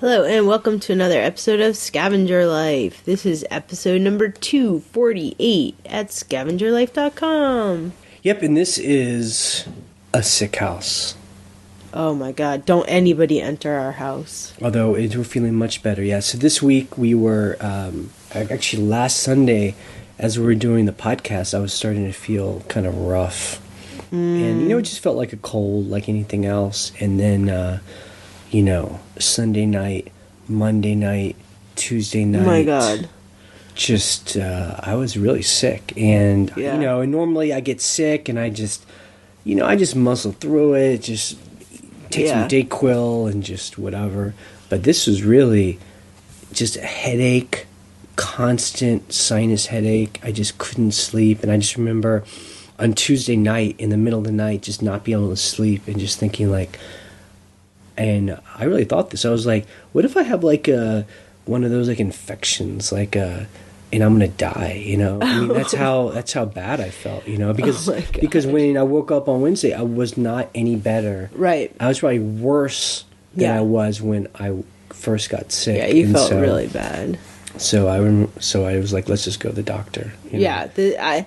Hello and welcome to another episode of Scavenger Life. This is episode number 248 at scavengerlife.com. Yep, and this is a sick house. Oh my god, don't anybody enter our house. Although we're feeling much better, yeah. So this week we were, actually last Sunday, as we were doing the podcast, I was starting to feel kind of rough. And, it just felt like a cold, like anything else. And then, Sunday night, Monday night, Tuesday night. Oh my god. Just, I was really sick. And, and normally I get sick and I just muscle through it, just take some Dayquil and just whatever. But this was really just a headache, constant sinus headache. I just couldn't sleep. And I just remember on Tuesday night, in the middle of the night, just not being able to sleep and just thinking like, and I really thought this. I was like, what if I have like one of those like infections, like and I'm gonna die, I mean, that's how bad I felt, because when I woke up on Wednesday, I was not any better. Right. I was probably worse than I was when I first got sick. Yeah, you felt really bad. So I was like, let's just go to the doctor. Yeah,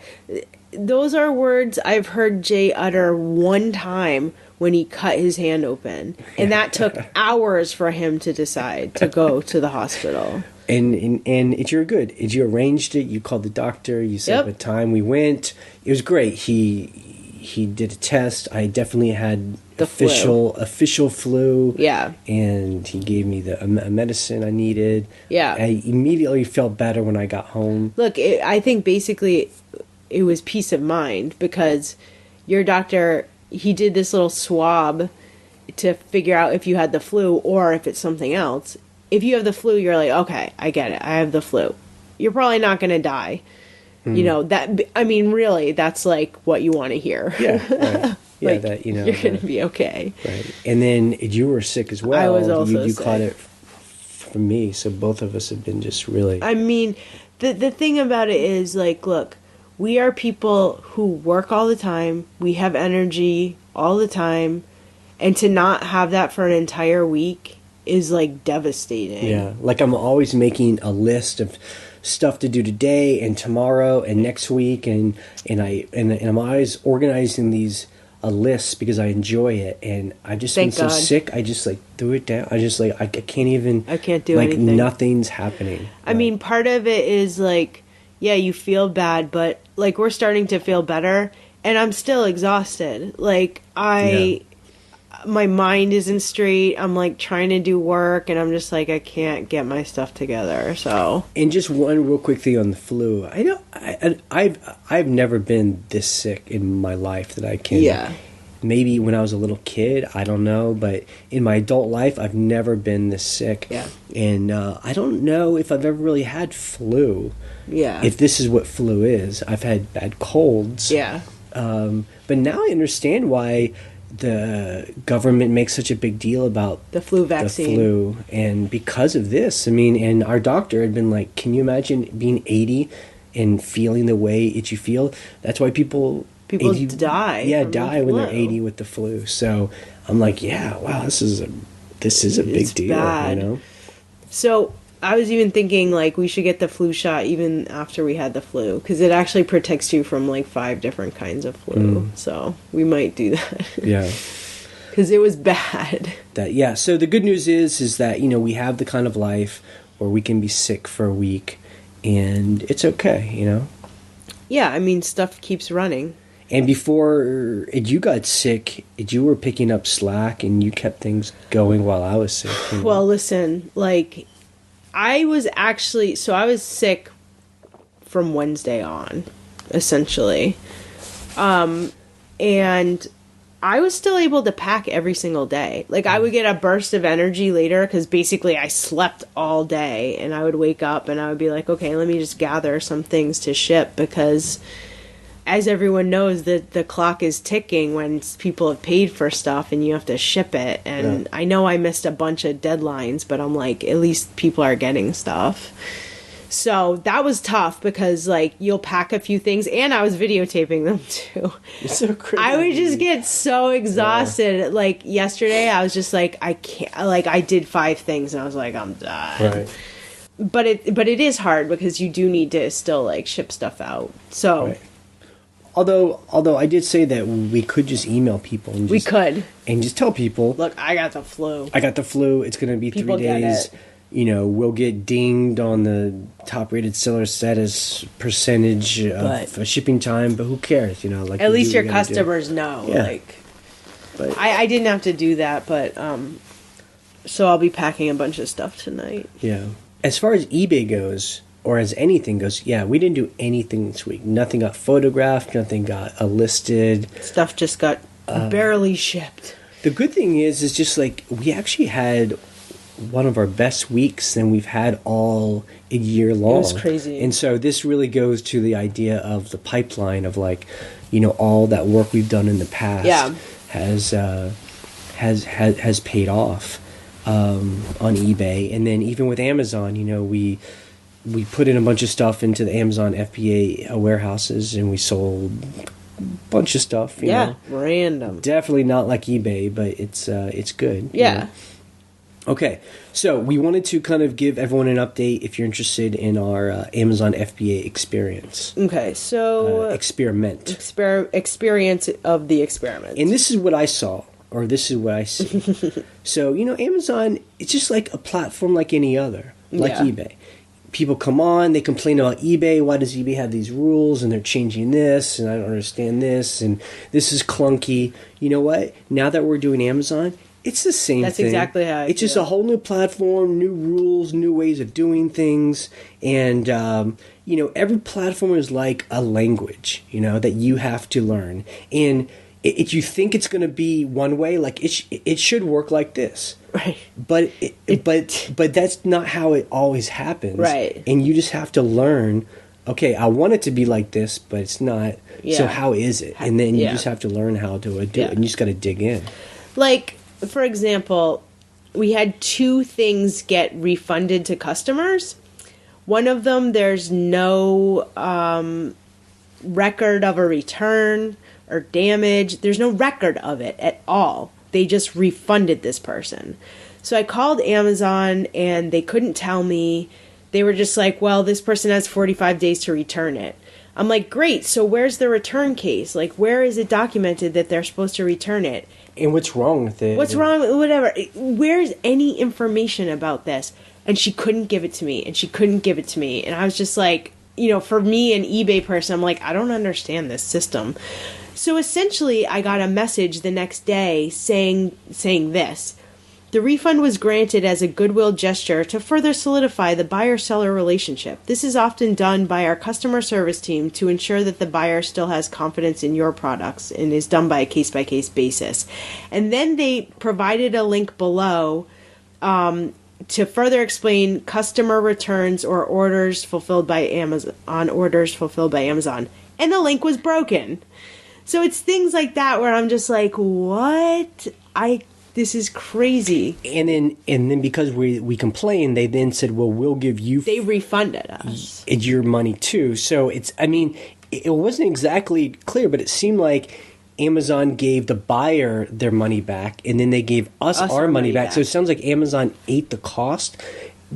those are words I've heard Jay utter one time when he cut his hand open. And that took hours for him to decide to go to the hospital. And you're good. You arranged it. You called the doctor. You set up a time. We went. It was great. He did a test. I definitely had the official flu. Yeah. And he gave me the medicine I needed. Yeah. I immediately felt better when I got home. Look, I think basically it was peace of mind because your doctor, he did this little swab to figure out if you had the flu or if it's something else. If you have the flu, you're like, okay, I get it. I have the flu. You're probably not going to die. Really, that's like what you want to hear. Yeah. Right. Yeah, like, you're going to be okay. Right. And then you were sick as well. I was also you sick. Caught it from me, so both of us have been just really... I mean, the thing about it is, like, look, we are people who work all the time. We have energy all the time. And to not have that for an entire week is, like, devastating. Yeah. Like, I'm always making a list of stuff to do today and tomorrow and next week. And I'm always organizing these lists because I enjoy it. And I've just been so sick. I just, like, threw it down. I just, like, I can't do anything. Like, nothing's happening. I mean, part of it is, like, yeah, you feel bad, but, like, we're starting to feel better, and I'm still exhausted. Like, my mind isn't straight. I'm, like, trying to do work, and I'm just, like, I can't get my stuff together, so. And just one real quick thing on the flu. I've never been this sick in my life that I can. Yeah. Maybe when I was a little kid, I don't know, but in my adult life, I've never been this sick. Yeah. And I don't know if I've ever really had flu. Yeah. If this is what flu is. I've had bad colds. Yeah. But now I understand why the government makes such a big deal about the flu vaccine. The flu. And because of this, I mean, and our doctor had been like, can you imagine being 80 and feeling the way that you feel? That's why people 80, die. Yeah, die when they're 80 with the flu. So I'm like, yeah, wow, this is a big deal, bad. So I was even thinking, like, we should get the flu shot even after we had the flu, because it actually protects you from, like, 5 different kinds of flu. So we might do that. Yeah. Because it was bad. So the good news is that, we have the kind of life where we can be sick for a week, and it's okay, Yeah, I mean, stuff keeps running. And before you got sick, you were picking up slack, and you kept things going while I was sick. Well, listen, like, I was sick from Wednesday on, essentially. And I was still able to pack every single day. Like, I would get a burst of energy later, because basically I slept all day, and I would wake up and I would be like, okay, let me just gather some things to ship, because as everyone knows, the clock is ticking when people have paid for stuff and you have to ship it. And I know I missed a bunch of deadlines, but I'm like, at least people are getting stuff. So that was tough because, like, you'll pack a few things, and I was videotaping them too. It's so crazy. I would just get so exhausted. Yeah. Like, yesterday, I was just like, I can't, like, I did 5 things, and I was like, I'm done. Right. But it is hard because you do need to still, like, ship stuff out. So. Right. Although I did say that we could just email people. And just tell people, look, I got the flu. It's going to be people 3 days. You know, we'll get dinged on the top-rated seller status percentage of shipping time, but who cares? You know, like at least your customers know. Yeah. Like, but I didn't have to do that, but so I'll be packing a bunch of stuff tonight. Yeah. As far as eBay goes, or as anything goes, yeah, we didn't do anything this week. Nothing got photographed. Nothing got listed. Stuff just got barely shipped. The good thing is just like we actually had one of our best weeks than we've had all a year long. It was crazy. And so this really goes to the idea of the pipeline of, like, you know, all that work we've done in the past has paid off on eBay. And then even with Amazon, you know, we put in a bunch of stuff into the Amazon FBA warehouses, and we sold a bunch of stuff. You know. Random. Definitely not like eBay, but it's good. Yeah. You know? Okay, so we wanted to kind of give everyone an update if you're interested in our Amazon FBA experience. Okay, so experiment. Experience of the experiment. And this is what I saw, or this is what I see. So, you know, Amazon, it's just like a platform like any other, like eBay. People come on, they complain about eBay. Why does eBay have these rules, and they're changing this, and I don't understand this, and this is clunky. You know what? Now that we're doing Amazon, it's the same thing. That's exactly how it's just a whole new platform, new rules, new ways of doing things. And, you know, every platform is like a language, you know, that you have to learn. And if you think it's going to be one way, like it should work like this. Right. But but that's not how it always happens. Right. And you just have to learn, okay, I want it to be like this, but it's not. Yeah. So how is it? And then you just have to learn how to do it. And you just got to dig in. Like, for example, we had 2 things get refunded to customers. One of them, there's no record of a return or damage. There's no record of it at all. They just refunded this person. So I called Amazon, and they couldn't tell me. They were just like, well, this person has 45 days to return it. I'm like, great, so where's the return case? Like, where is it documented that they're supposed to return it? And what's wrong with it? What's wrong with whatever? Where's any information about this? And she couldn't give it to me, and she couldn't give it to me. And I was just like, you know, for me, an eBay person, I'm like, I don't understand this system. So essentially, I got a message the next day saying this. The refund was granted as a goodwill gesture to further solidify the buyer-seller relationship. This is often done by our customer service team to ensure that the buyer still has confidence in your products, and is done by a case-by-case basis. And then they provided a link below to further explain customer returns or orders fulfilled by Amazon. And the link was broken. So it's things like that where I'm just like, what? This is crazy. And then because we complained, they then said, well, we'll give you... They refunded us. Your money too. So it's, I mean, it wasn't exactly clear, but it seemed like Amazon gave the buyer their money back, and then they gave us our money back. So it sounds like Amazon ate the cost,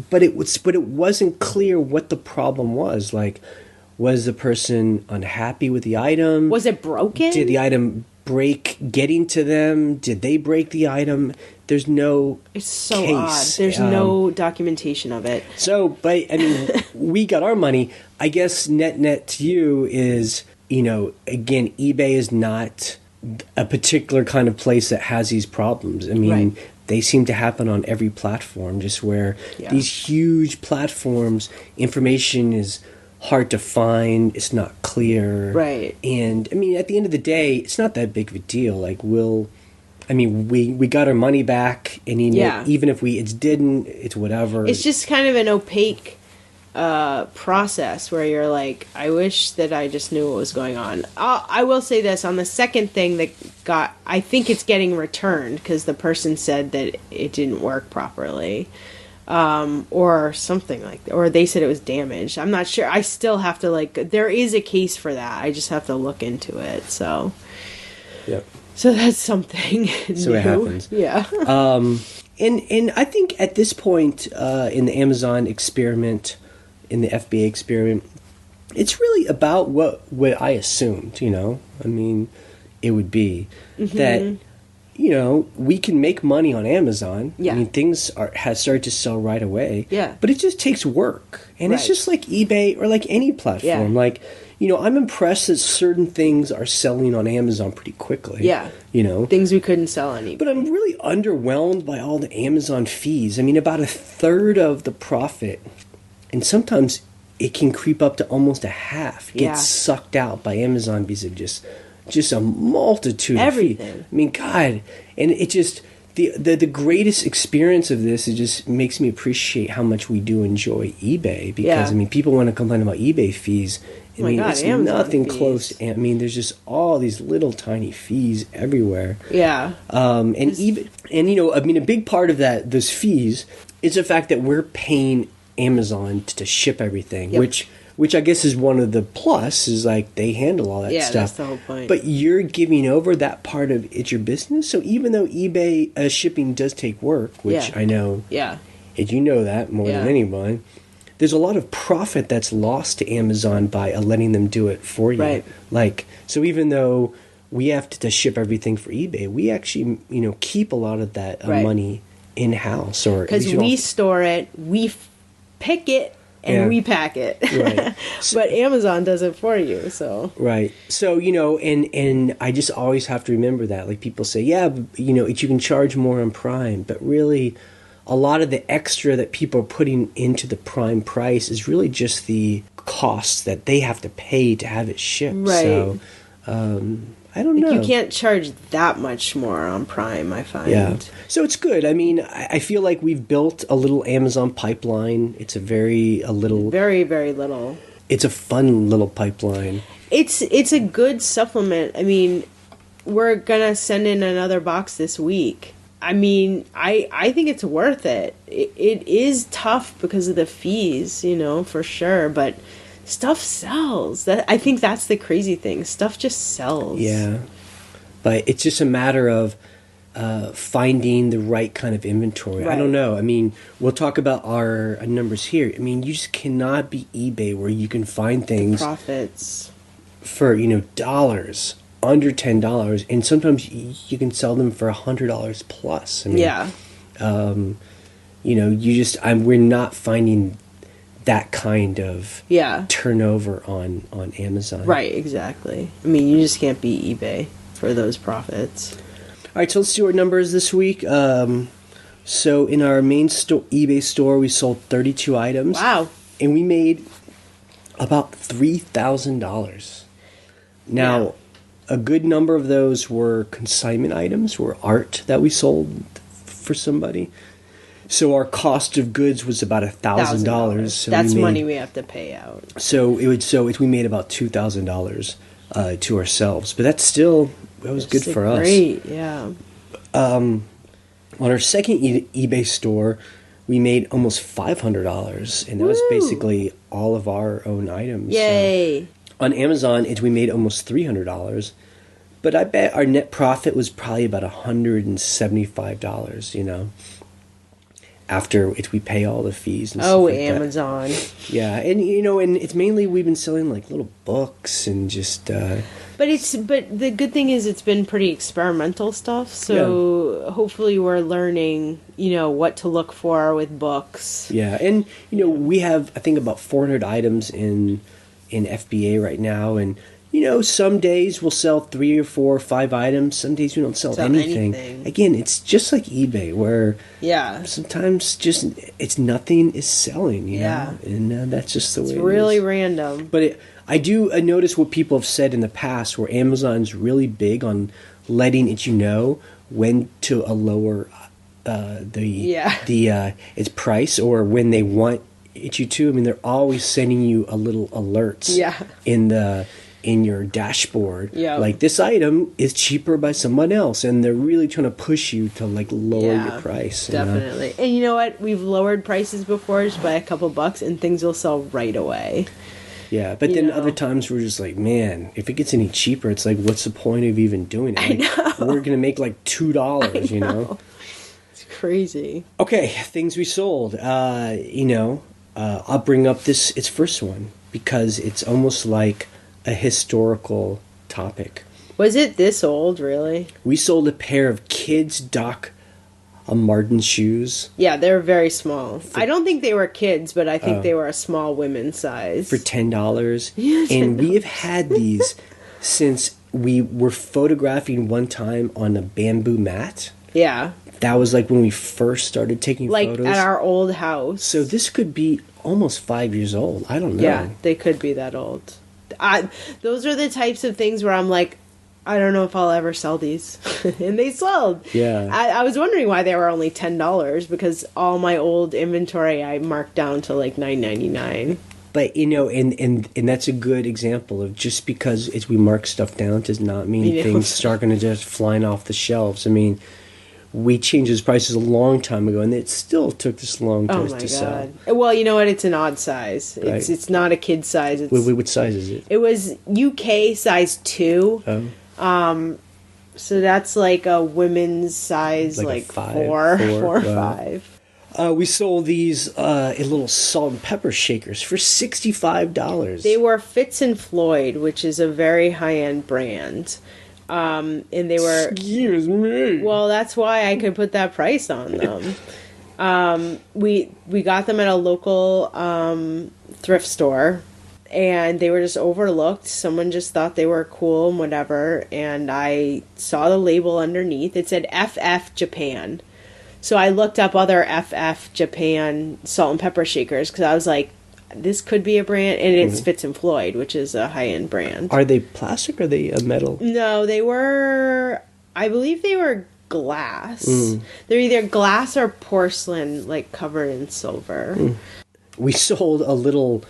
but it wasn't clear what the problem was. Like, was the person unhappy with the item? Was it broken? Did the item break getting to them? Did they break the item? There's no It's so case. odd. There's no documentation of it. So, but, I mean, we got our money. I guess net to you is, you know, again, eBay is not a particular kind of place that has these problems. I mean, they seem to happen on every platform, just where these huge platforms, information is hard to find, it's not clear. Right. And, I mean, at the end of the day, it's not that big of a deal. Like, we got our money back, and even if it didn't, it's whatever. It's just kind of an opaque process where you're like, I wish that I just knew what was going on. I will say this, on the second thing that I think it's getting returned, because the person said that it didn't work properly. or something like that. Or they said it was damaged. I'm not sure. I still have to, like, there is a case for that. I just have to look into it. So, yep. So that's something So new. it happens. Yeah. And I think at this point in the Amazon experiment, in the FBA experiment, it's really about what I assumed, you know. I mean, it would be that, you know, we can make money on Amazon. Yeah. I mean, things have started to sell right away. Yeah. But it just takes work. And it's just like eBay or like any platform. Yeah. Like, you know, I'm impressed that certain things are selling on Amazon pretty quickly. Yeah. You know? Things we couldn't sell on eBay. But I'm really underwhelmed by all the Amazon fees. I mean, about a third of the profit, and sometimes it can creep up to almost a half, gets sucked out by Amazon because of just a multitude of fees. Everything. I mean, God, and it just... The greatest experience of this, it just makes me appreciate how much we do enjoy eBay, because I mean, people want to complain about eBay fees. I mean, God, it's Amazon nothing fees. close. I mean, there's just all these little tiny fees everywhere. Yeah. And even, and you know, I mean, a big part of those fees is the fact that we're paying Amazon to ship everything, which I guess is one of the plus, is like they handle all that stuff. Yeah, that's the whole point. But you're giving over that part of it's your business. So even though eBay shipping does take work, which I know, and you know that more than anyone, there's a lot of profit that's lost to Amazon by letting them do it for you. Right. Like, so even though we have to ship everything for eBay, we actually, you know, keep a lot of that money in house, or because we store it, we pick it, and we pack it. Right. But Amazon does it for you, so. Right. So, you know, and I just always have to remember that. Like, people say, yeah, but, you know, you can charge more on Prime. But really, a lot of the extra that people are putting into the Prime price is really just the costs that they have to pay to have it shipped. Right. So, I don't know. You can't charge that much more on Prime, I find. Yeah. So it's good. I mean, I feel like we've built a little Amazon pipeline. It's very little. It's a fun little pipeline. It's a good supplement. I mean, we're gonna send in another box this week. I mean, I think it's worth it. It is tough because of the fees, you know, for sure, but stuff sells. I think that's the crazy thing. Stuff just sells. Yeah. But it's just a matter of finding the right kind of inventory. Right. I don't know. I mean, we'll talk about our numbers here. I mean, you just cannot be eBay where you can find things. Profits. For, you know, dollars, under $10. And sometimes you can sell them for $100 plus. I mean, you know, we're not finding that kind of turnover on Amazon. Right, exactly. I mean, you just can't beat eBay for those profits. All right, so let's do our numbers this week. So in our main eBay store, we sold 32 items. Wow. And we made about $3,000. Now, a good number of those were consignment items, were art that we sold for somebody. So our cost of goods was about $1,000. So that's money we have to pay out. So we made about $2,000 to ourselves, but that was good for us. Great, yeah. On our second eBay store, we made almost $500, and that was basically all of our own items. Yay! On Amazon, we made almost $300, but I bet our net profit was probably about $175. You know. After we pay all the fees and stuff like Amazon. That. Yeah, and you know, and it's mainly we've been selling like little books and just. But the good thing is it's been pretty experimental stuff. So hopefully we're learning, you know, what to look for with books. Yeah, and you know, we have I think about 400 items in FBA right now, and. You know, some days we'll sell 3 or 4 or 5 items. Some days we don't sell anything. Again, it's just like eBay, where sometimes just nothing is selling. You know? And that's just the way it is. It's really random. But I do notice what people have said in the past, where Amazon's really big on letting it when to lower its price, or when they want it to. I mean, they're always sending you a little alerts in the in your dashboard. Yeah. Like, this item is cheaper by someone else, and they're really trying to push you to, like, lower your price. Definitely. And you know what? We've lowered prices before just by a couple bucks, and things will sell right away. Yeah, but then other times we're just like, man, if it gets any cheaper, it's like, what's the point of even doing it? Like, I know. We're going to make like $2, you know? It's crazy. Okay, things we sold. I'll bring up its first one because it's almost like a historical topic. Was it this old, really? We sold a pair of kids' Doc Martens shoes. Yeah, they're very small. I don't think they were kids, but I think they were a small women's size. For $10. Yeah, $10. And we have had these since we were photographing one time on a bamboo mat. Yeah. That was like when we first started taking photos. Like at our old house. So this could be almost 5 years old. I don't know. Yeah, they could be that old. Those are the types of things where I'm like, I don't know if I'll ever sell these. And they sold. Yeah. I was wondering why they were only $10 because all my old inventory I marked down to like $9.99. But, and that's a good example of just because we mark stuff down does not mean things start going to just flying off the shelves. I mean, we changed those prices a long time ago, and it still took this long to sell. Well, you know what? It's an odd size. Right. It's not a kid size. What size is it? It was UK size 2. Oh. So that's like a women's size, like 4 or 5. We sold these little salt and pepper shakers for $65. They were Fitz and Floyd, which is a very high-end brand. And they were... Excuse me. Well, that's why I could put that price on them. We got them at a local thrift store. And they were just overlooked. Someone just thought they were cool and whatever. And I saw the label underneath. It said FF Japan. So I looked up other FF Japan salt and pepper shakers because I was like, this could be a brand. And it's Fitz and Floyd, which is a high-end brand. Are they plastic or are they metal? No, they were... I believe they were glass. They're either glass or porcelain, like covered in silver. We sold a little...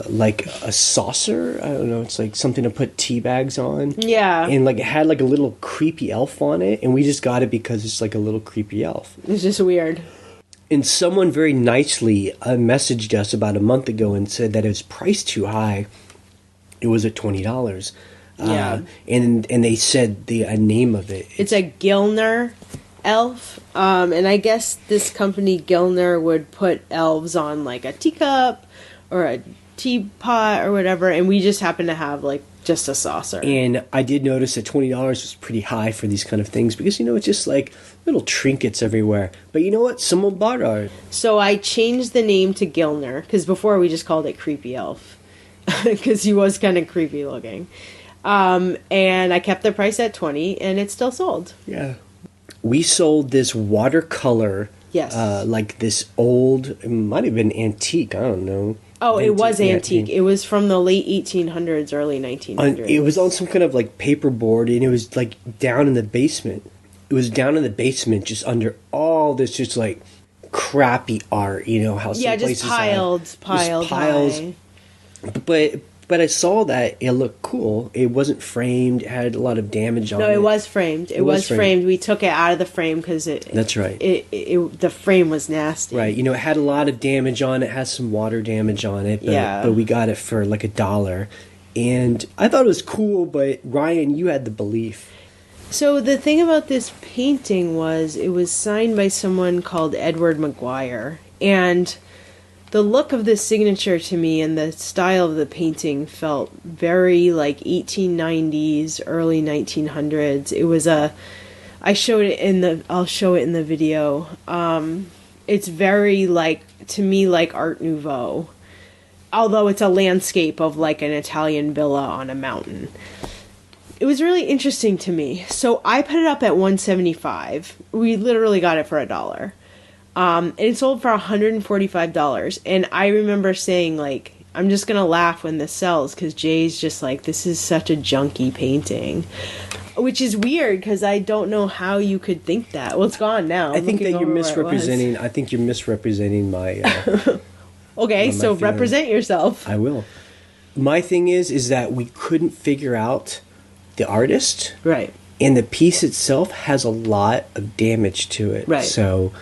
like a saucer. I don't know. It's like something to put tea bags on. Yeah. And like it had like a little creepy elf on it, and we just got it because it's like a little creepy elf. It's just weird. And someone very nicely messaged us about a month ago and said that it was priced too high. It was at $20. Yeah. And they said the name of it. It's a Gilner elf. And I guess this company Gilner would put elves on like a teacup or a teapot or whatever, and we just happen to have like just a saucer. And I did notice that $20 was pretty high for these kind of things because it's just like little trinkets everywhere. But you know what? Someone bought ours. So I changed the name to Gilner because before we just called it Creepy Elf because he was kind of creepy looking. And I kept the price at $20, and it still sold. Yeah. We sold this watercolor. Yes. Like this old, it might have been antique, I don't know. Oh, it was antique. It was from the late 1800s, early 1900s. It was on some kind of like paperboard, and it was like down in the basement. It was down in the basement, just under all this just like crappy art, how some places just piled high. But I saw that it looked cool. It wasn't framed. It had a lot of damage on it. No, it was framed. It was framed. We took it out of the frame because That's right. The frame was nasty. Right. It had a lot of damage on it. It has some water damage on it. But we got it for like $1. And I thought it was cool, but Ryan, you had the belief. So the thing about this painting was it was signed by someone called Edward McGuire. And... the look of the signature to me and the style of the painting felt very like 1890s, early 1900s. It was I'll show it in the video. It's very to me like Art Nouveau. Although it's a landscape of like an Italian villa on a mountain. It was really interesting to me. So I put it up at $175. We literally got it for $1. And it sold for $145. And I remember saying, I'm just going to laugh when this sells because Jay's just like, this is such a junky painting. Which is weird because I don't know how you could think that. Well, it's gone now. I think that you're misrepresenting. I think you're misrepresenting my. Okay, so represent yourself. I will. my thing is that we couldn't figure out the artist. Right. And the piece itself has a lot of damage to it. Right. So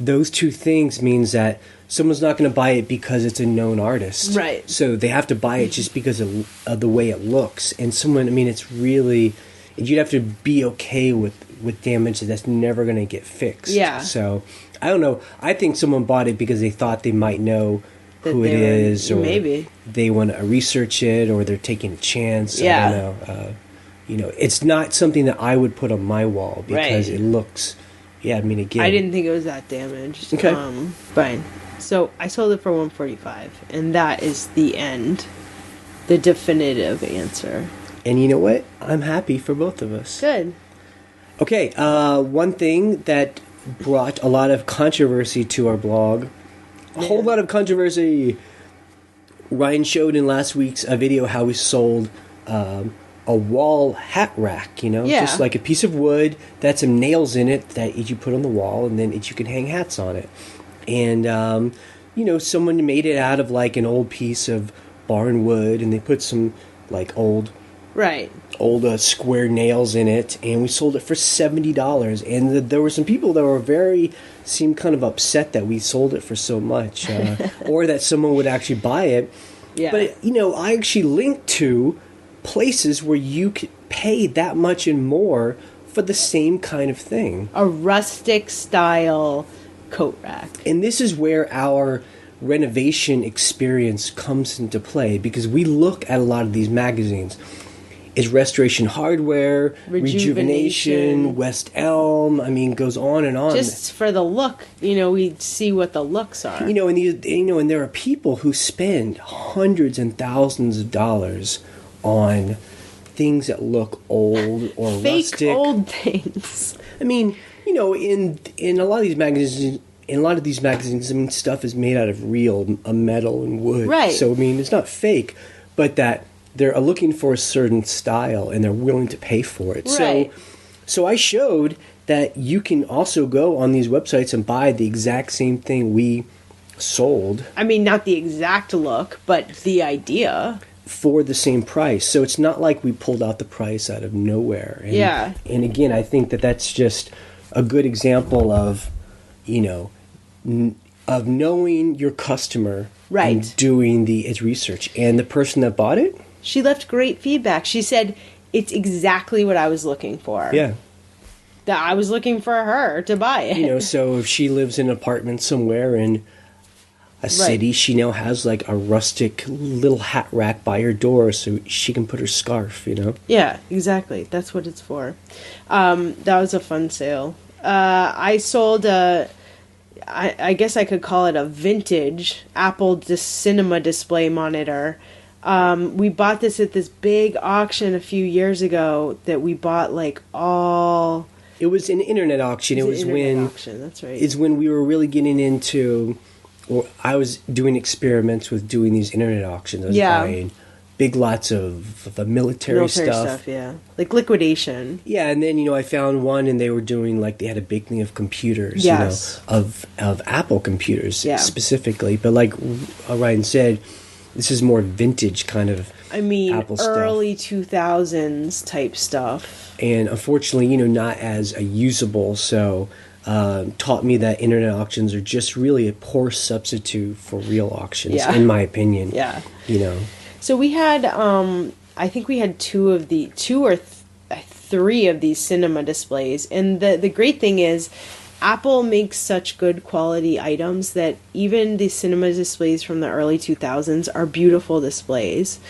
those two things means that someone's not going to buy it because it's a known artist. Right. So they have to buy it just because of the way it looks. And someone, I mean, it's really, you'd have to be okay with damage that's never going to get fixed. Yeah. So I don't know. I think someone bought it because they thought they might know who it is, or maybe they want to research it, or they're taking a chance. Yeah. I don't know. It's not something that I would put on my wall because it looks. Yeah, I mean, again, I didn't think it was that damaged. Okay. Fine. So I sold it for $145, and that is the end, the definitive answer. And you know what? I'm happy for both of us. Good. Okay, one thing that brought a lot of controversy to our blog. A whole lot of controversy. Ryan showed in last week's video how we sold a wall hat rack, just like a piece of wood that had some nails in it that you put on the wall, and then you can hang hats on it. And, someone made it out of like an old piece of barn wood, and they put some like old square nails in it, and we sold it for $70. And there were some people that seemed kind of upset that we sold it for so much, or that someone would actually buy it. Yeah. But I actually linked to places where you could pay that much and more for the same kind of thing. A rustic style coat rack. And this is where our renovation experience comes into play, because we look at a lot of these magazines. Is Restoration Hardware, Rejuvenation, West Elm, goes on and on. Just for the look, we see what the looks are. And there are people who spend hundreds and thousands of dollars on things that look old or fake rustic. Old things. In a lot of these magazines, stuff is made out of real metal and wood. Right. So it's not fake, but that they're looking for a certain style and they're willing to pay for it. Right. So I showed that you can also go on these websites and buy the exact same thing we sold. Not the exact look, but the idea. For the same price. So it's not like we pulled out the price out of nowhere. And again, I think that that's just a good example of, of knowing your customer. Right. And doing its research. And the person that bought it, she left great feedback. She said, it's exactly what I was looking for. Yeah. That I was looking for her to buy it. So if she lives in an apartment somewhere in a city, she now has like a rustic little hat rack by her door so she can put her scarf, Yeah, exactly. That's what it's for. That was a fun sale. I sold I guess I could call it a vintage Apple cinema display monitor. We bought this at this big auction a few years ago that we bought all... It was an internet auction. That's right. It's when we were really getting into... Or I was doing experiments with doing these internet auctions. I was buying big lots of military stuff. Yeah. Like liquidation. Yeah, and then, I found one and they were doing, they had a big thing of computers, yes. Of Apple computers specifically. But like Ryan said, this is more vintage kind of Apple stuff. Early 2000s type stuff. And unfortunately, not as a usable, so... taught me that internet auctions are just really a poor substitute for real auctions, in my opinion. Yeah. So we had, I think we had two or three of these cinema displays. And the great thing is, Apple makes such good quality items that even the cinema displays from the early 2000s are beautiful displays.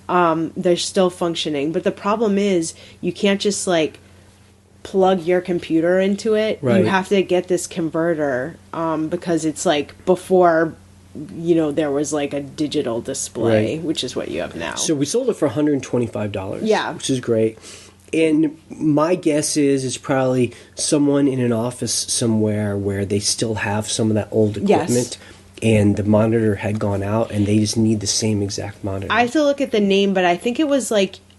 They're still functioning. But the problem is, you can't just plug your computer into it. Right. You have to get this converter because it's before there was a digital display, which is what you have now. So we sold it for $125. Yeah, which is great. And my guess is it's probably someone in an office somewhere where they still have some of that old equipment. Yes. And the monitor had gone out, and they just need the same exact monitor. I have to look at the name, but I think it was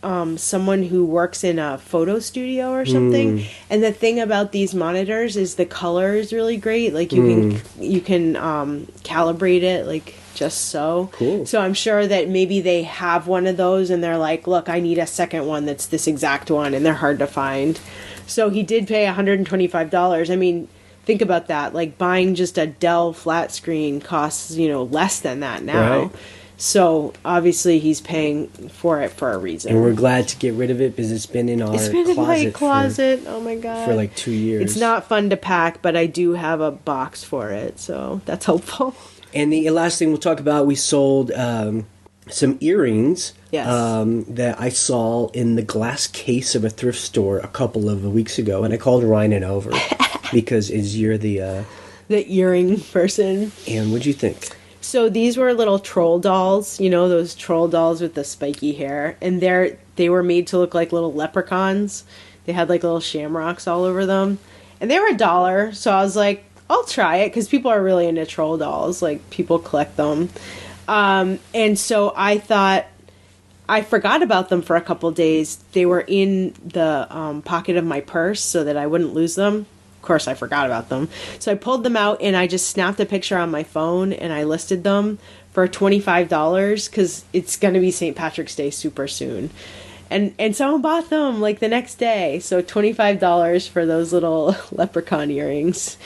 someone who works in a photo studio or something. And the thing about these monitors is the color is really great. Like you can calibrate it like just so. Cool. So I'm sure that maybe they have one of those and they're like, look, I need a second one that's this exact one, and they're hard to find. So he did pay $125. I mean, think about that. Like buying just a Dell flat screen costs, less than that now. Right. So obviously he's paying for it for a reason. And we're glad to get rid of it because it's been in our in my closet. Oh my god. For like 2 years. It's not fun to pack, but I do have a box for it, so that's helpful. And the last thing we'll talk about, we sold some earrings that I saw in the glass case of a thrift store a couple of weeks ago, and I called Ryan over because you're the earring person. And what'd you think? So these were little troll dolls, those troll dolls with the spiky hair, and they were made to look like little leprechauns. They had like little shamrocks all over them, and they were $1. So I was like, I'll try it because people are really into troll dolls. Like people collect them, and so I thought I forgot about them for a couple days. They were in the pocket of my purse so that I wouldn't lose them. Of course, I forgot about them. So I pulled them out and I just snapped a picture on my phone and I listed them for $25 because it's going to be St. Patrick's Day super soon. And someone bought them like the next day. So $25 for those little leprechaun earrings.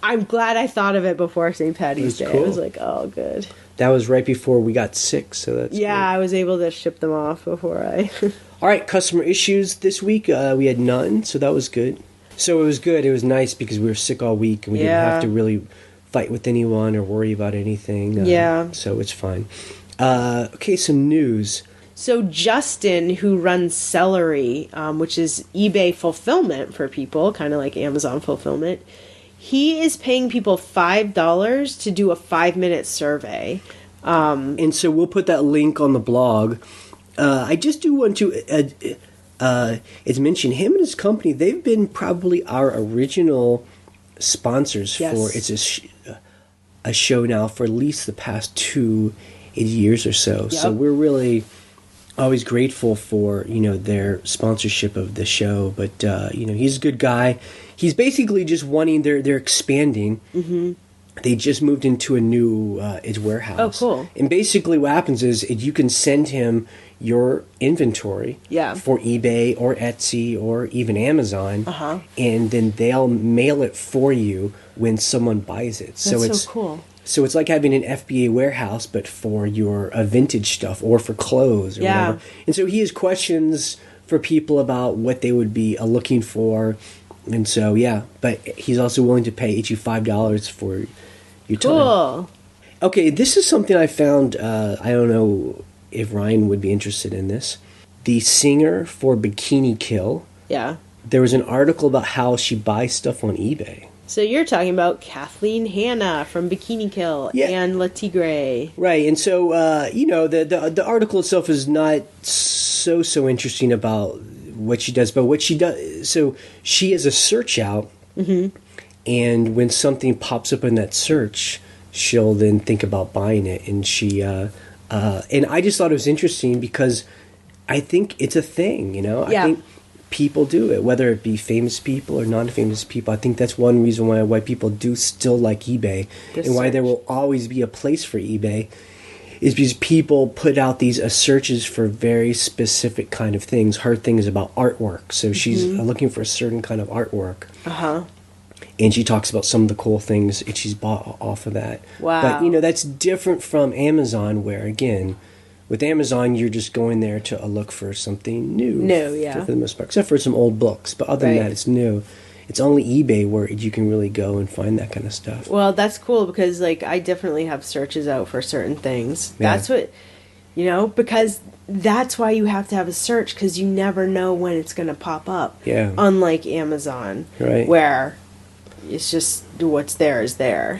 I'm glad I thought of it before St. Patty's Day. Cool. I was like, oh, good. That was right before we got sick, so that's yeah, great. I was able to ship them off before I... All right, customer issues this week. We had none, so that was good. So it was good. It was nice because we were sick all week and we didn't have to really fight with anyone or worry about anything. So it's fine. Okay, some news. So Justin, who runs Celery, which is eBay fulfillment for people, kind of like Amazon fulfillment, he is paying people $5 to do a 5-minute survey. And so we'll put that link on the blog. I just do want to... it's mentioned him and his company. They've been probably our original sponsors for a show now for at least the past 2 years or so. Yep. So we're really always grateful for their sponsorship of the show. But he's a good guy. He's basically just wanting they're expanding. Mm-hmm. They just moved into a new warehouse. Oh, cool! And basically, what happens is you can send him your inventory for eBay or Etsy or even Amazon, and then they'll mail it for you when someone buys it. That's so cool. So it's like having an FBA warehouse, but for your vintage stuff or for clothes or whatever. And so he has questions for people about what they would be looking for. And so, but he's also willing to pay you $5 for your time. Cool. Okay, this is something I found, I don't know if Ryan would be interested in this. The singer for Bikini Kill. Yeah. There was an article about how she buys stuff on eBay. So you're talking about Kathleen Hanna from Bikini Kill and La Tigre. Right, and so, the article itself is not so interesting about what she does, but what she does, so she has a search out, and when something pops up in that search, she'll then think about buying it, and she, and I just thought it was interesting because I think it's a thing, I think people do it, whether it be famous people or non-famous people. I think that's one reason why people do still like eBay, and why there will always be a place for eBay, is because people put out these searches for very specific kind of things. Her thing is about artwork, so she's looking for a certain kind of artwork. And she talks about some of the cool things that she's bought off of that. Wow. But, that's different from Amazon, where, again, with Amazon, you're just going there to look for something new. For the most part, except for some old books. But other than that, it's new. It's only eBay where you can really go and find that kind of stuff. Well, that's cool because, I definitely have searches out for certain things. That's what, because that's why you have to have a search, because you never know when it's going to pop up. Yeah. Unlike Amazon, where it's just what's there is there,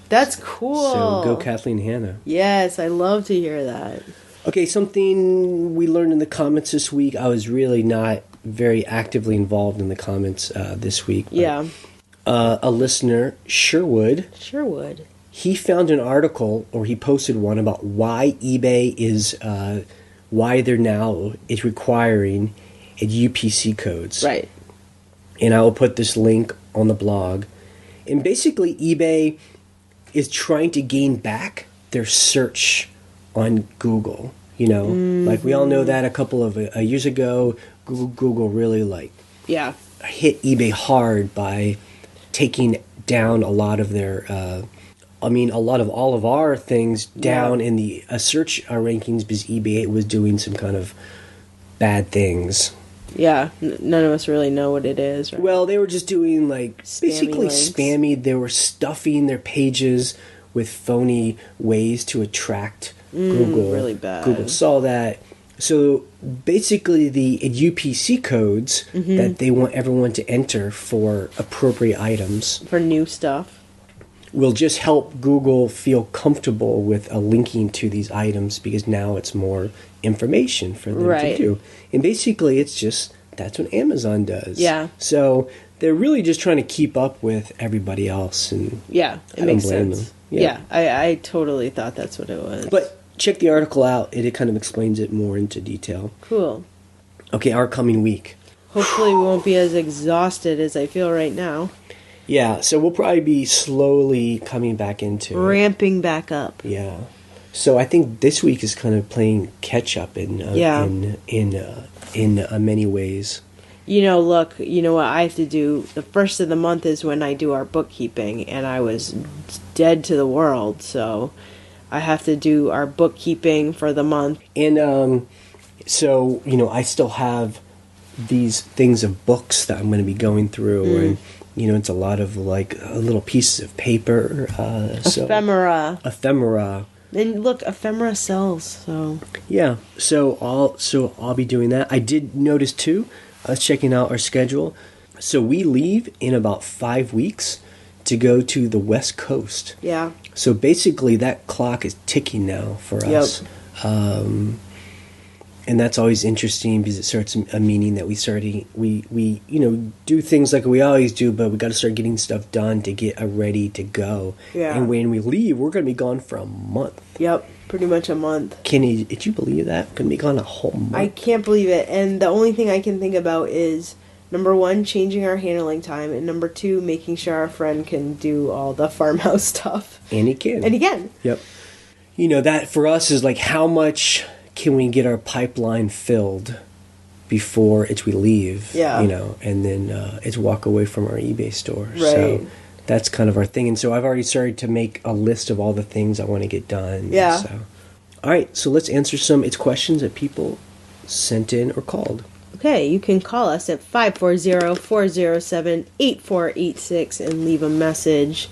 That's cool. So go Kathleen Hanna. Yes, I love to hear that. Okay, something we learned in the comments this week. I was really not very actively involved in the comments this week. A listener, Sherwood, he found an article, or he posted one, about why eBay is why they're now is requiring a UPC codes. Right. And I will put this link on the blog. And basically, eBay is trying to gain back their search on Google. Like we all know that a couple of years ago, Google really hit eBay hard by taking down a lot of their, all of our things down in the search rankings because eBay was doing some kind of bad things. Yeah, none of us really know what it is. Right? Well, they were just doing basically links. spammy. They were stuffing their pages with phony ways to attract Google. Really bad. Google saw that. So basically the UPC codes that they want everyone to enter for appropriate items. For new stuff. Will just help Google feel comfortable with linking to these items because now it's more information for them to do. And basically that's what Amazon does. Yeah. So they're really just trying to keep up with everybody else. And it makes sense. Them. Yeah, I totally thought that's what it was. But check the article out. It kind of explains it more into detail. Cool. Okay, our coming week. Hopefully we won't be as exhausted as I feel right now. Yeah, so we'll probably be slowly coming back into ramping back up. Yeah. So I think this week is kind of playing catch up in many ways. Look, what I have to do, the first of the month is when I do our bookkeeping, and I was dead to the world, so I have to do our bookkeeping for the month. And so, I still have these things of books that I'm going to be going through, and it's a lot of little pieces of paper. Ephemera. And look, ephemera sells, so. Yeah, so I'll be doing that. I did notice too, I was checking out our schedule. So we leave in about 5 weeks to go to the West Coast. Yeah. So basically that clock is ticking now for us. And that's always interesting because it starts meaning that we do things like we always do, but we got to start getting stuff done to get ready to go. Yeah. And when we leave, we're going to be gone for a month. Yep, pretty much a month. Kenny, did you believe that? Going to be gone a whole month. I can't believe it. And the only thing I can think about is, number one, changing our handling time, and number two, making sure our friend can do all the farmhouse stuff. And he can. Yep. That for us is how much can we get our pipeline filled before we leave? Yeah. And then it's walk away from our eBay store. Right. So that's kind of our thing. And so I've already started to make a list of all the things I want to get done. Yeah. So, all right. So let's answer some questions that people sent in or called. Okay, you can call us at 540-407-8486 and leave a message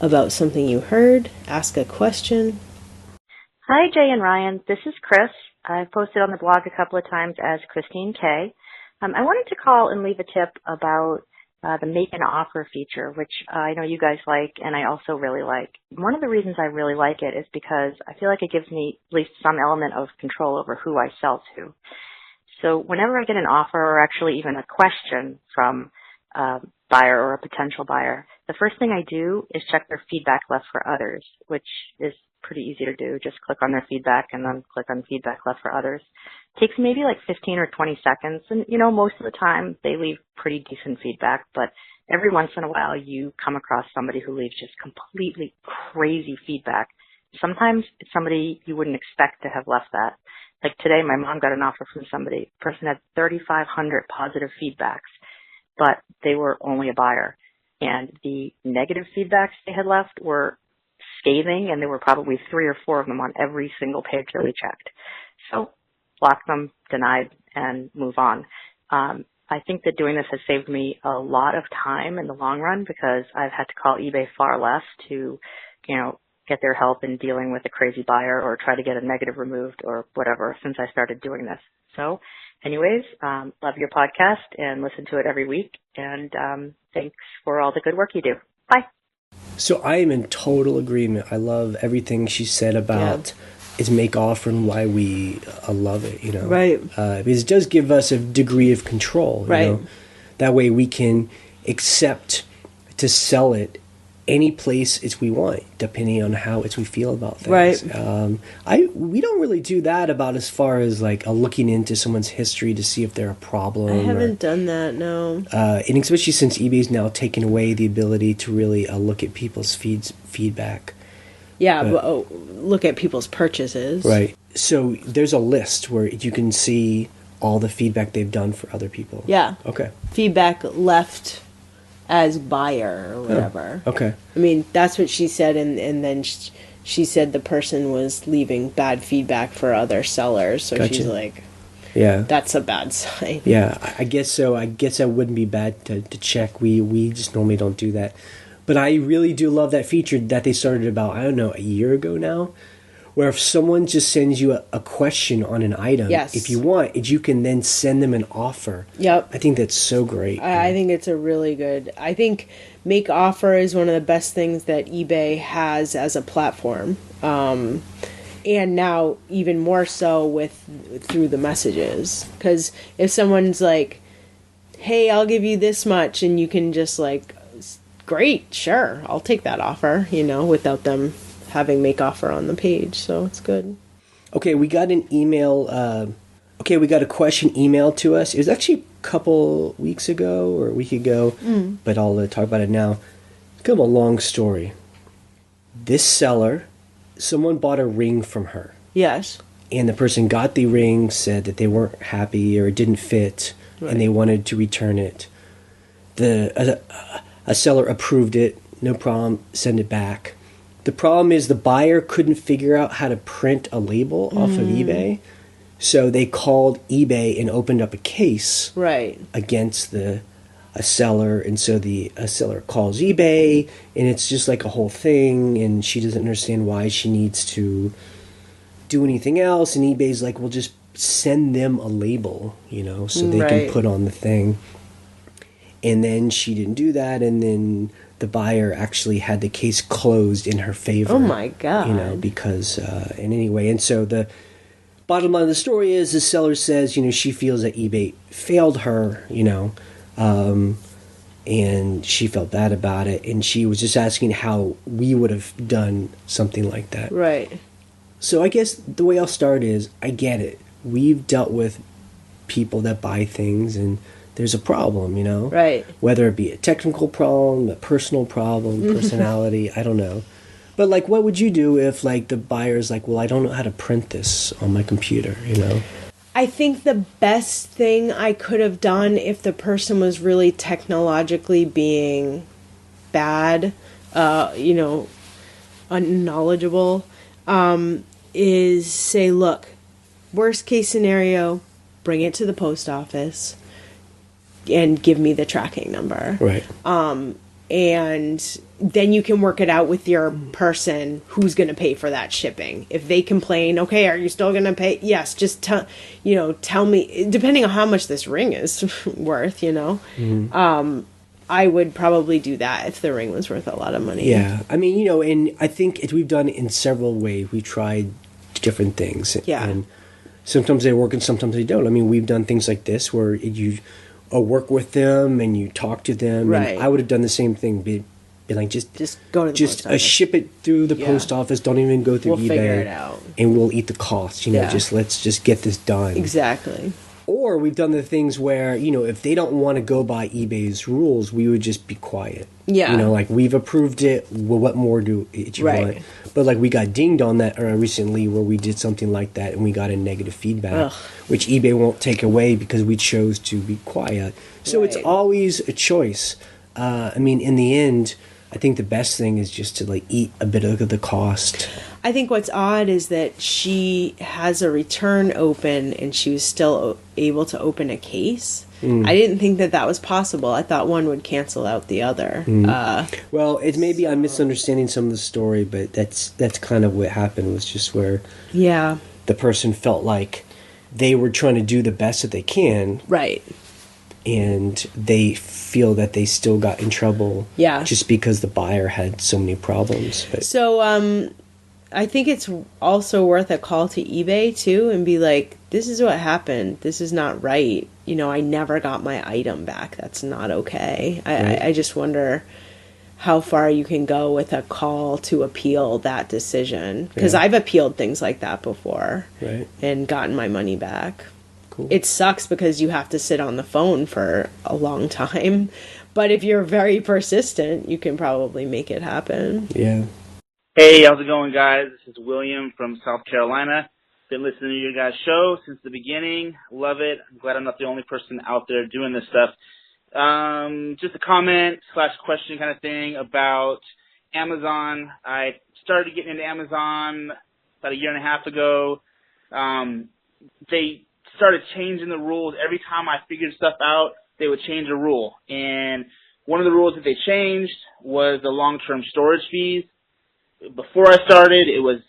about something you heard, ask a question. Hi, Jay and Ryan. This is Chris. I've posted on the blog a couple of times as Christine K. I wanted to call and leave a tip about the make an offer feature, which I know you guys like and I also really like. One of the reasons I really like it is because I feel like it gives me at least some element of control over who I sell to. So whenever I get an offer or actually even a question from a buyer or a potential buyer, the first thing I do is check their feedback left for others, which is pretty easy to do. Just click on their feedback and then click on feedback left for others. It takes maybe 15 or 20 seconds. And, most of the time they leave pretty decent feedback, but every once in a while you come across somebody who leaves just completely crazy feedback. Sometimes it's somebody you wouldn't expect to have left that. Like today, my mom got an offer from somebody. The person had 3,500 positive feedbacks, but they were only a buyer. And the negative feedbacks they had left were scathing, and there were probably 3 or 4 of them on every single page that we checked. So block them, denied, and move on. I think that doing this has saved me a lot of time in the long run because I've had to call eBay far less to, get their help in dealing with a crazy buyer or try to get a negative removed or whatever since I started doing this. So anyways, love your podcast and listen to it every week. And thanks for all the good work you do. Bye. So I am in total agreement. I love everything she said about its make offer and why we love it, Right. Because it does give us a degree of control, right. That way we can accept to sell it any place we want, depending on how we feel about things. Right. We don't really do that about as far as like looking into someone's history to see if they're a problem. I haven't done that, no. And especially since eBay's now taken away the ability to really look at people's feedback. Yeah, look at people's purchases. Right. So there's a list where you can see all the feedback they've done for other people. Yeah. Okay. Feedback left as buyer or whatever. Oh, okay. I mean, that's what she said, and then she said the person was leaving bad feedback for other sellers, so Gotcha. she's like, yeah, that's a bad sign. Yeah, I guess so. I guess that wouldn't be bad to check. We just normally don't do that. But I really do love that feature that they started about, I don't know, a year ago now, where if someone just sends you a question on an item, yes. if you want, you can then send them an offer. Yep. I think that's so great. I think it's a really good... I think Make Offer is one of the best things that eBay has as a platform. And now even more so through the messages. Because if someone's like, hey, I'll give you this much, and you can just like, great, sure, I'll take that offer, without them having Make Offer on the page, so it's good. Okay, we got an email. We got a question emailed to us. It was actually a couple weeks ago or a week ago, but I'll talk about it now. It's kind of a long story. This seller, someone bought a ring from her. Yes. And the person got the ring, said that they weren't happy or it didn't fit, right, and they wanted to return it. A seller approved it, no problem, send it back. The problem is the buyer couldn't figure out how to print a label off of eBay, so they called eBay and opened up a case against a seller, and so a seller calls eBay, and it's just like a whole thing, and she doesn't understand why she needs to do anything else, and eBay's like, well, just send them a label, so they can put on the thing. And then she didn't do that, and then the buyer actually had the case closed in her favor. Oh my God. Because, and anyway, and so the bottom line of the story is the seller says, she feels that eBay failed her, and she felt bad about it, and she was just asking how we would have done something like that. Right. So I guess the way I'll start is, I get it. We've dealt with people that buy things, and there's a problem, Right. Whether it be a technical problem, a personal problem, personality, I don't know. But, what would you do if, the buyer's like, well, I don't know how to print this on my computer, I think the best thing I could have done if the person was really technologically being bad, unknowledgeable, is say, look, worst case scenario, bring it to the post office and give me the tracking number. Right. And then you can work it out with your person who's going to pay for that shipping. If they complain, okay, are you still going to pay? Yes, just tell me, depending on how much this ring is worth, I would probably do that if the ring was worth a lot of money. Yeah. I mean, and I think we've done it in several ways. We tried different things. Yeah. And sometimes they work and sometimes they don't. I mean, we've done things like this where you work with them and you talk to them. Right. And I would have done the same thing. Be like, just go to the post office. Ship it through the post office. Don't even go through eBay. We'll figure it out. And we'll eat the cost. Let's just get this done. Exactly. Or we've done the things where, if they don't want to go by eBay's rules, we would just be quiet. Yeah. We've approved it. Well, what more do you want? But, we got dinged on that recently where we did something like that and we got a negative feedback, which eBay won't take away because we chose to be quiet. So it's always a choice. In the end, I think the best thing is just to, eat a bit of the cost. I think what's odd is that she has a return open and she was still able to open a case. I didn't think that was possible. I thought one would cancel out the other. Well, it maybe I'm misunderstanding some of the story, but that's kind of what happened, was just where the person felt like they were trying to do the best that they can. Right. And they feel that they still got in trouble just because the buyer had so many problems. But. So, I think it's also worth a call to eBay, too, and be like, this is what happened. This is not right. I never got my item back. That's not okay. I just wonder how far you can go with a call to appeal that decision. Because Yeah. I've appealed things like that before, Right. and gotten my money back. Cool. It sucks because you have to sit on the phone for a long time, but if you're very persistent, you can probably make it happen. Yeah. Hey, how's it going, guys? This is William from South Carolina. Been listening to your guys' show since the beginning. Love it. I'm glad I'm not the only person out there doing this stuff. Just a comment / question kind of thing about Amazon. I started getting into Amazon about a year and a half ago. They started changing the rules. Every time I figured stuff out, they would change a rule. And one of the rules that they changed was the long-term storage fees. Before I started, it was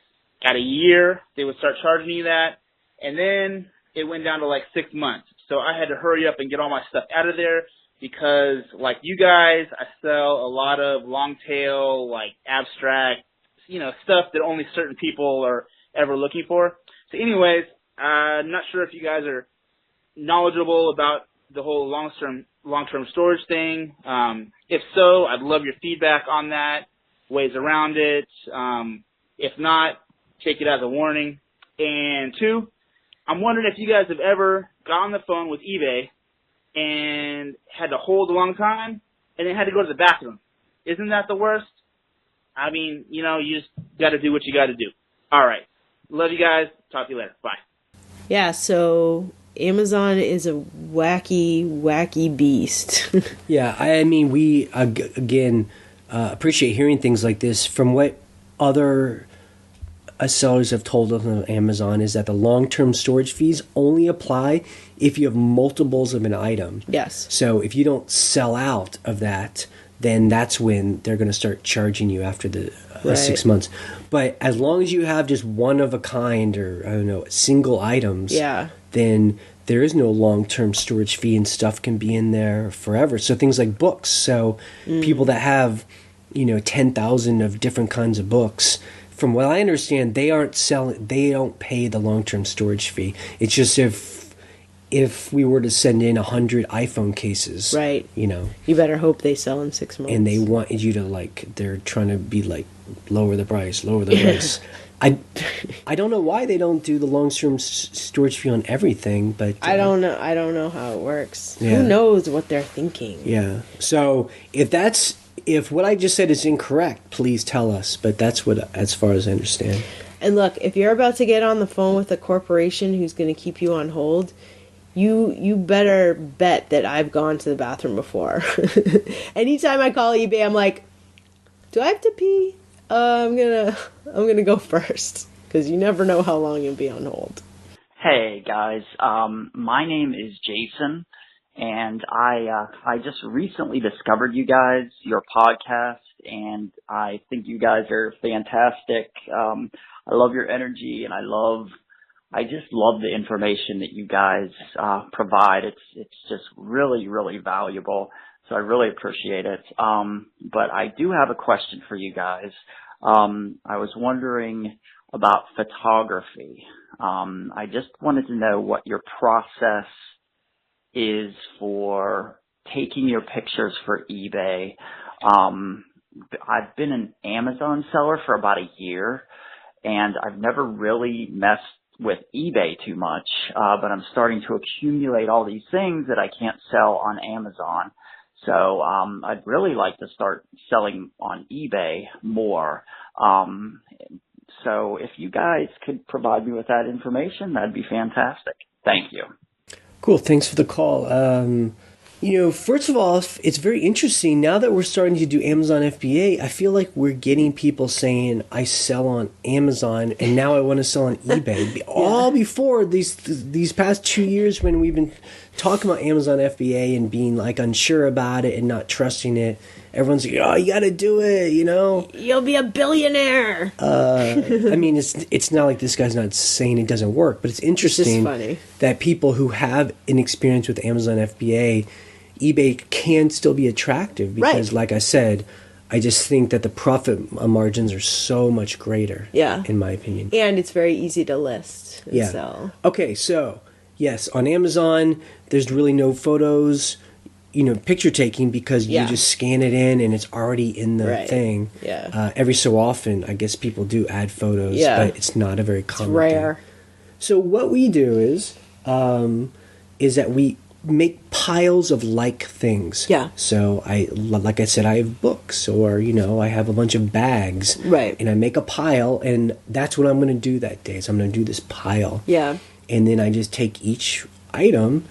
at a year, they would start charging you that. And then it went down to like 6 months. So I had to hurry up and get all my stuff out of there because, like you guys, I sell a lot of long tail, like abstract, stuff that only certain people are ever looking for. So anyways, I'm not sure if you guys are knowledgeable about the whole long-term storage thing. If so, I'd love your feedback on that, ways around it. If not, take it as a warning. And 2, I'm wondering if you guys have ever got on the phone with eBay and had to hold a long time and then had to go to the bathroom. Isn't that the worst? I mean, you just got to do what you got to do. All right. Love you guys. Talk to you later. Bye. Yeah, so Amazon is a wacky beast. Yeah, I mean, we, again, appreciate hearing things like this. From what other sellers have told us on Amazon is that the long-term storage fees only apply if you have multiples of an item. Yes. So if you don't sell out of that, then that's when they're going to start charging you after the 6 months. But as long as you have just one of a kind or, single items, then there is no long-term storage fee and stuff can be in there forever. So things like books. So people that have, 10,000 of different kinds of books, from what I understand, they don't pay the long-term storage fee. It's just if we were to send in 100 iPhone cases, right? You better hope they sell in 6 months. And they want you to they're trying to be lower the price. I don't know why they don't do the long-term storage fee on everything, but I don't know how it works. Yeah. Who knows what they're thinking? Yeah. So if what I just said is incorrect, please tell us. But that's as far as I understand. And look, if you're about to get on the phone with a corporation who's going to keep you on hold, you better bet that I've gone to the bathroom before. Anytime I call eBay, I'm like, do I have to pee? I'm gonna go first because you never know how long you'll be on hold. Hey guys, my name is Jason, and I just recently discovered you guys, your podcast, and I think you guys are fantastic. I love your energy, and I just love the information that you guys provide. It's just really, really valuable. So I really appreciate it. But I do have a question for you guys. I was wondering about photography. I just wanted to know what your process is for taking your pictures for eBay. I've been an Amazon seller for about a year, and I've never really messed with eBay too much, but I'm starting to accumulate all these things that I can't sell on Amazon. So I'd really like to start selling on eBay more. So if you guys could provide me with that information, that'd be fantastic. Thank you. Cool. Thanks for the call. First of all, it's very interesting. Now that we're starting to do Amazon FBA, I feel like we're getting people saying, I sell on Amazon, and now I want to sell on eBay. All before these past 2 years when we've been talking about Amazon FBA and being unsure about it and not trusting it, everyone's like, oh, you got to do it, You'll be a billionaire. I mean, it's not like this guy's not saying it doesn't work, but it's interesting that people who have an experience with Amazon FBA, eBay can still be attractive because, like I said, I just think that the profit margins are so much greater, in my opinion. And it's very easy to list and sell. Okay, so, yes, on Amazon, there's really no photos. picture taking because you just scan it in and it's already in the thing. Yeah. Every so often, I guess people do add photos, but it's not a very common rare thing. So what we do is that we make piles of like things. Yeah. So like I said, I have books, or I have a bunch of bags. Right. And I make a pile, and that's what I'm going to do that day. So I'm going to do this pile. Yeah. And then I just take each item,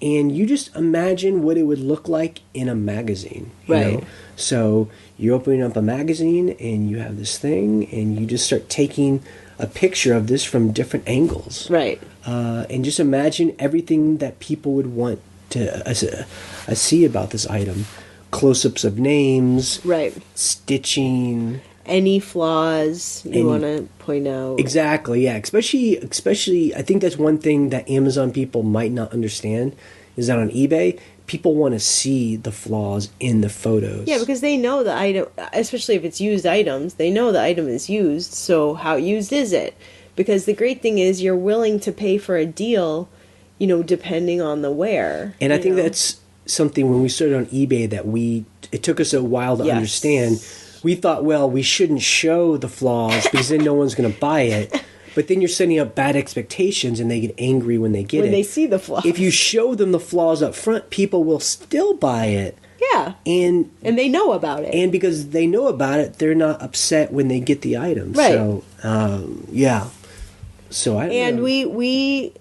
and you just imagine what it would look like in a magazine. You know? So you're opening up a magazine, and you have this thing, and you just start taking a picture of this from different angles. Right. And just imagine everything that people would want to see about this item. Close-ups of names. Right. Stitching. Any flaws you want to point out. Exactly, yeah. Especially, I think that's one thing that Amazon people might not understand, is that on eBay, people want to see the flaws in the photos. Yeah, because they know the item, especially if it's used items, they know the item is used, so how used is it? Because the great thing is you're willing to pay for a deal, depending on the wear. And I think that's something when we started on eBay that it took us a while to understand. We thought, well, we shouldn't show the flaws because then no one's going to buy it. But then you're setting up bad expectations, and they get angry when they get when they see the flaws. If you show them the flaws up front, people will still buy it. Yeah. And they know about it. And because they know about it, they're not upset when they get the item. Right. So, yeah. So I don't know. we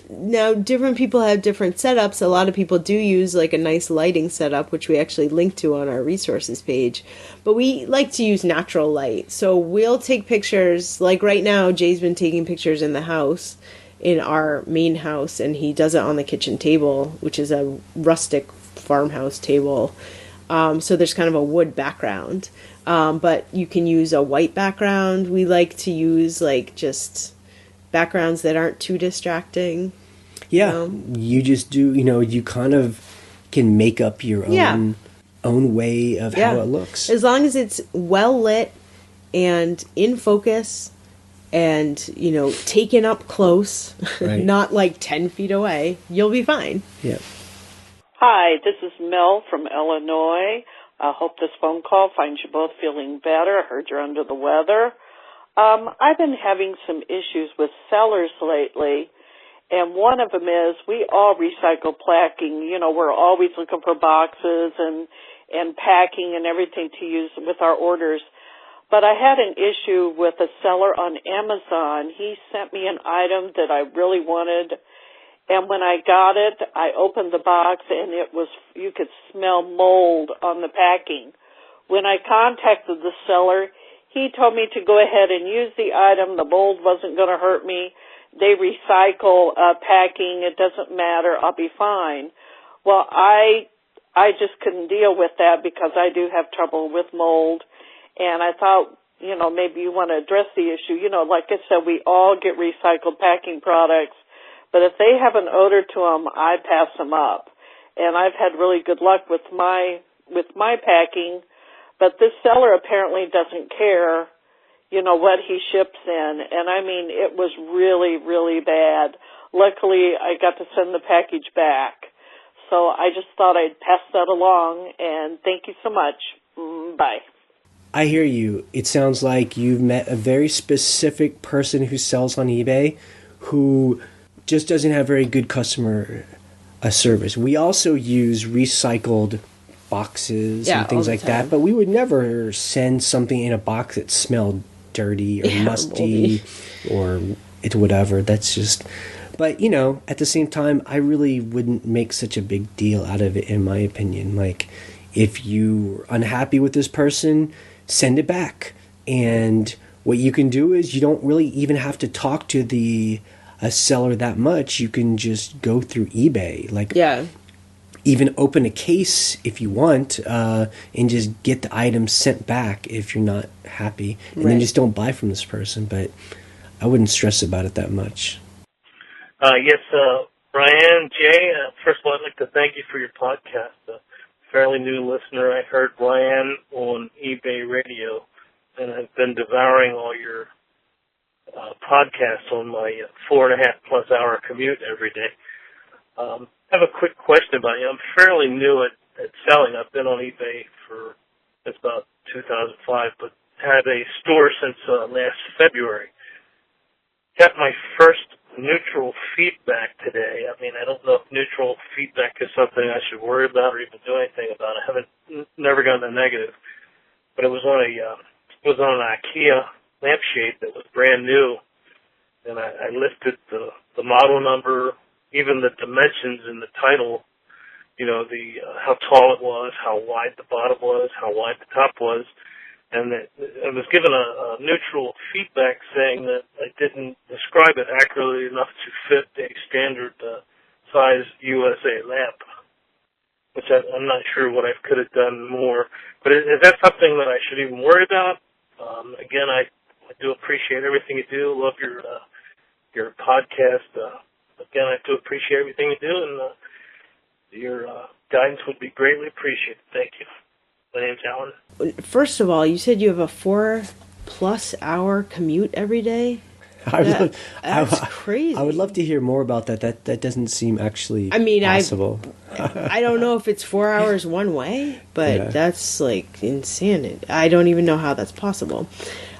now, different people have different setups. A lot of people do use like a nice lighting setup, which we actually link to on our resources page. But we like to use natural light. So we'll take pictures, like right now, Jay's been taking pictures in the house, in our main house, and he does it on the kitchen table, which is a rustic farmhouse table. So there's kind of a wood background. But you can use a white background. We like to use like just backgrounds that aren't too distracting. Yeah, you just do, you kind of can make up your own way of how it looks. As long as it's well lit and in focus and, taken up close, not like 10 feet away, you'll be fine. Yeah. Hi, this is Mel from Illinois. I hope this phone call finds you both feeling better. I heard you're under the weather. I've been having some issues with sellers lately, and one of them is we all recycle packing. We're always looking for boxes and packing and everything to use with our orders. But I had an issue with a seller on Amazon. He sent me an item that I really wanted, and when I got it, I opened the box, and you could smell mold on the packing. When I contacted the seller, he told me to go ahead and use the item. The mold wasn't going to hurt me. They recycle packing. It doesn't matter. I'll be fine. Well, I just couldn't deal with that because I do have trouble with mold. And I thought, maybe you want to address the issue. Like I said, we all get recycled packing products. But if they have an odor to them, I pass them up. And I've had really good luck with my packing. But this seller apparently doesn't care, what he ships in. And I mean, it was really, really bad. Luckily, I got to send the package back. So I just thought I'd pass that along, and thank you so much. Bye. I hear you. It sounds like you've met a very specific person who sells on eBay who just doesn't have very good customer service. We also use recycled boxes and things like that, but we would never send something in a box that smelled dirty or musty or it's whatever. That's just, but at the same time, I really wouldn't make such a big deal out of it, in my opinion. Like, if you're unhappy with this person, send it back. And what you can do is you don't really even have to talk to a seller that much. You can just go through eBay. Even open a case if you want, and just get the item sent back if you're not happy. And then just don't buy from this person. But I wouldn't stress about it that much. Yes, Ryan, Jay, first of all, I'd like to thank you for your podcast. A fairly new listener. I heard Ryan on eBay Radio, and I've been devouring all your podcasts on my 4.5+ hour commute every day. I have a quick question about you. I'm fairly new at selling. I've been on eBay since about 2005, but had a store since last February. Got my first neutral feedback today. I mean, I don't know if neutral feedback is something I should worry about or even do anything about. I haven't never gotten a negative, but it was on an IKEA lampshade that was brand new, and I listed the model number, even the dimensions in the title. You know, how tall it was, how wide the bottom was, how wide the top was. And I was given a neutral feedback saying that I didn't describe it accurately enough to fit a standard size USA lamp, which I'm not sure what I could have done more. But is that something that I should even worry about? Again, I do appreciate everything you do. Love your podcast. Again, I do appreciate everything you do, and your guidance would be greatly appreciated. Thank you. My name's Alan. First of all, you said you have a 4+ hour commute every day? That's crazy. I would love to hear more about that. That doesn't seem actually possible. I don't know if it's 4 hours one way, but that's like insanity. I don't even know how that's possible.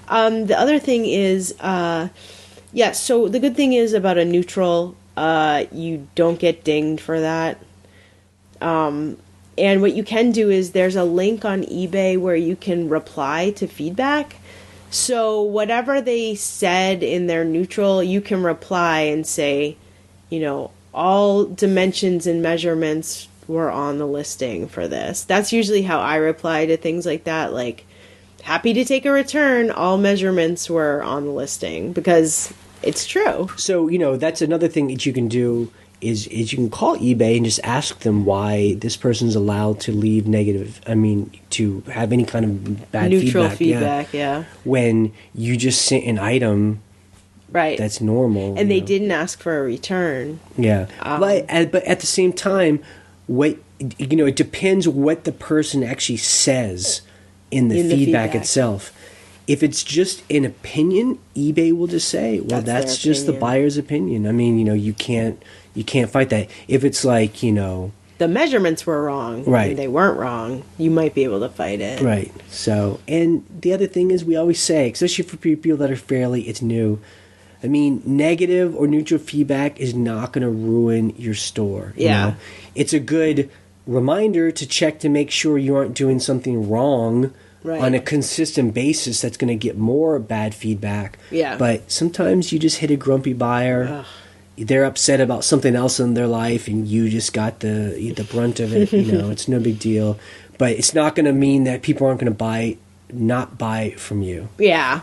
The other thing is, so the good thing is about a neutral, you don't get dinged for that. And what you can do is there's a link on eBay where you can reply to feedback. So whatever they said in their neutral, you can reply and say, you know, all dimensions and measurements were on the listing for this. That's usually how I reply to things like that. Like, happy to take a return. All measurements were on the listing, because it's true. So, you know, that's another thing that you can do is you can call eBay and just ask them why this person's allowed to leave to have any kind of bad neutral feedback. Yeah. When you just sent an item, right? That's normal, and they didn't ask for a return. Yeah, but at the same time, it depends what the person actually says in the feedback itself. If it's just an opinion, eBay will just say, well, that's just the buyer's opinion. I mean, you can't fight that. If it's like, the measurements were wrong, right, and they weren't wrong, you might be able to fight it. Right. So, and the other thing is, we always say, especially for people that are it's new, I mean, negative or neutral feedback is not going to ruin your store. Yeah. It's a good reminder to check to make sure you aren't doing something wrong. Right. On a consistent basis, that's going to get more bad feedback. Yeah. But sometimes you just hit a grumpy buyer. Ugh. They're upset about something else in their life, and you just got the brunt of it. It's no big deal. But it's not going to mean that people aren't going to not buy from you. Yeah.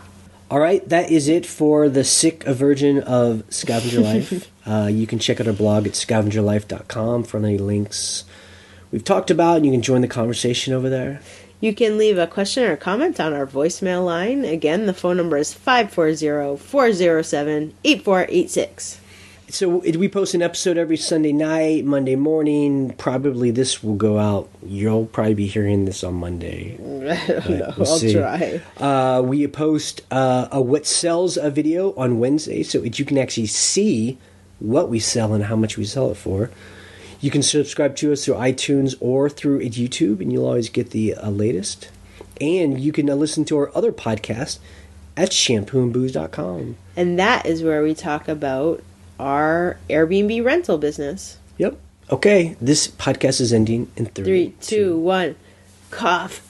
All right, that is it for the sick version of Scavenger Life. You can check out our blog at scavengerlife.com for any links we've talked about, and you can join the conversation over there. You can leave a question or comment on our voicemail line. Again, the phone number is 540-407-8486. So we post an episode every Sunday night, Monday morning. Probably this will go out. You'll probably be hearing this on Monday. I don't know. I'll try. We post a what sells a video on Wednesday, so that you can actually see what we sell and how much we sell it for. You can subscribe to us through iTunes or through YouTube, and you'll always get the latest. And you can listen to our other podcast at shampooandbooze.com. And that is where we talk about our Airbnb rental business. Yep. Okay, this podcast is ending in 3, 2, 1. Cough.